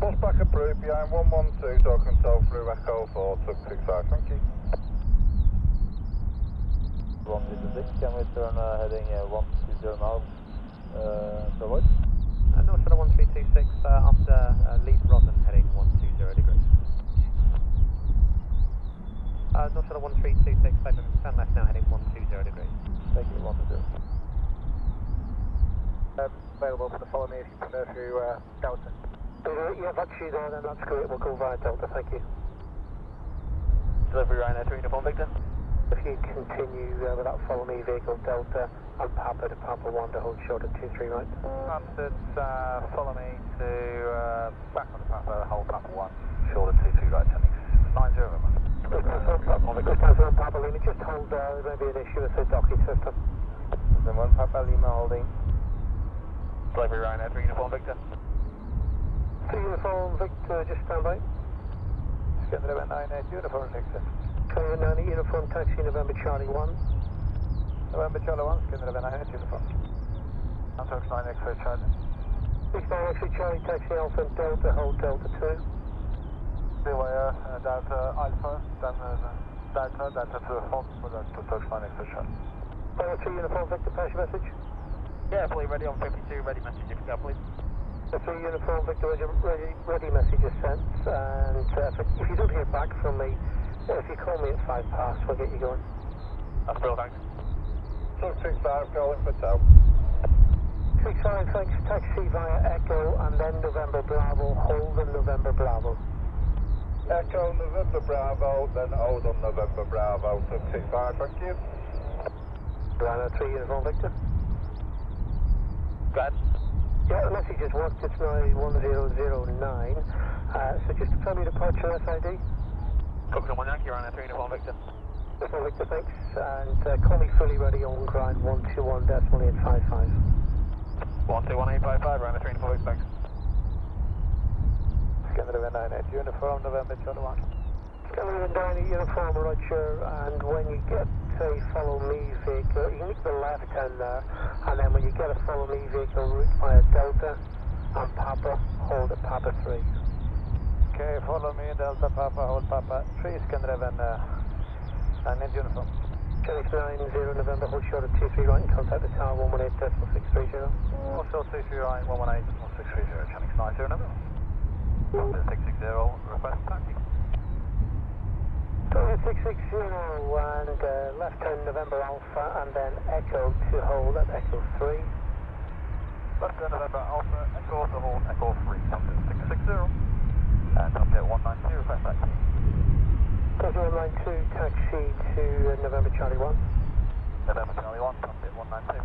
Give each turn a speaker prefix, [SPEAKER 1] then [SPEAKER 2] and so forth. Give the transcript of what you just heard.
[SPEAKER 1] Bus back approved behind 112, so I can tell through Echo 4 to 65, thank you.
[SPEAKER 2] 156, can we turn heading 120 now, forward?
[SPEAKER 3] No, shuttle 1326 after lead Rosen heading 120 degrees. No, shuttle 1326, turn left now heading 120 degrees.
[SPEAKER 2] Thank you, 120.
[SPEAKER 3] Available for the follow me if you prefer through Delta.
[SPEAKER 4] Yeah, that's you there, then that's great. We'll go via Delta, thank you.
[SPEAKER 2] Delivery Ryanair 3 Uniform Victor.
[SPEAKER 4] If you continue with that follow me vehicle Delta and Papa to Papa 1 to hold short at 23 right.
[SPEAKER 3] Answered, follow me to back on the Papa, hold Papa 1, short at 22 right, turning 90 over.
[SPEAKER 4] Good confirm Papa Lima, just hold there may be an issue with the docking system.
[SPEAKER 2] Then 1 Papa Lima holding. Delivery Ryanair 3 Uniform Victor.
[SPEAKER 4] 3 Uniform Victor, just stand by.
[SPEAKER 3] Scanner 98 Uniform Victor.
[SPEAKER 4] Clear 90 Uniform taxi November Charlie 1.
[SPEAKER 3] November Charlie 1, Scanner 98 Uniform. Turkish 9 X-ray Charlie.
[SPEAKER 4] 69 X-ray Charlie taxi Alpha Delta, hold Delta 2.
[SPEAKER 3] Beware Delta Alpha, then Delta to hold for that to Turkish 9 X-ray Charlie.
[SPEAKER 4] 3 Uniform Victor, pass your message.
[SPEAKER 2] Yeah, fully ready on 52, ready message if you go please.
[SPEAKER 4] The 3 Uniform Victor, ready message is sent, and if you don't hear back from me, if you call me at 5 past, we'll get you going.
[SPEAKER 2] That's brilliant, thanks.
[SPEAKER 1] 265, calling for tow.
[SPEAKER 4] 65, thanks, taxi via Echo, and then November Bravo, hold on November Bravo.
[SPEAKER 1] Echo November Bravo, then hold on November Bravo, 265, thank you.
[SPEAKER 4] Ryanair 3 Uniform Victor.
[SPEAKER 2] Go ahead.
[SPEAKER 4] Yeah, the message has worked, it's now 1009, so just confirm your departure SID.
[SPEAKER 2] Cookson 1 Yankee, Ryanair 3 Uniform Victor.
[SPEAKER 4] Uniform Victor, thanks, and call me fully ready on ground 121.855.
[SPEAKER 2] 121.855, Ryanair 3 Uniform Victor, thanks.
[SPEAKER 3] Scanner 98 Uniform, November Charlie 1.
[SPEAKER 4] Scanner 98 Uniform, Roger, and when you get a follow me vehicle, you can make the left hand there, and then when you get a follow me vehicle route via Delta and Papa, hold at Papa 3.
[SPEAKER 3] Okay, follow me, Delta Papa, hold Papa 3, Scanner 98 Uniform.
[SPEAKER 4] Chinese 90 November, hold short at 23 right and contact the tower 118.630.
[SPEAKER 3] Also 23 right, 118.630, Chinese 90 November. 660, request taxi.
[SPEAKER 4] 660 and left hand November Alpha and then Echo to hold at Echo 3.
[SPEAKER 3] Left hand November Alpha, Echo to hold Echo 3, Delta 660. And update 192, request taxi.
[SPEAKER 4] Delta 192, taxi to November Charlie 1.
[SPEAKER 3] November Charlie 1, update 192.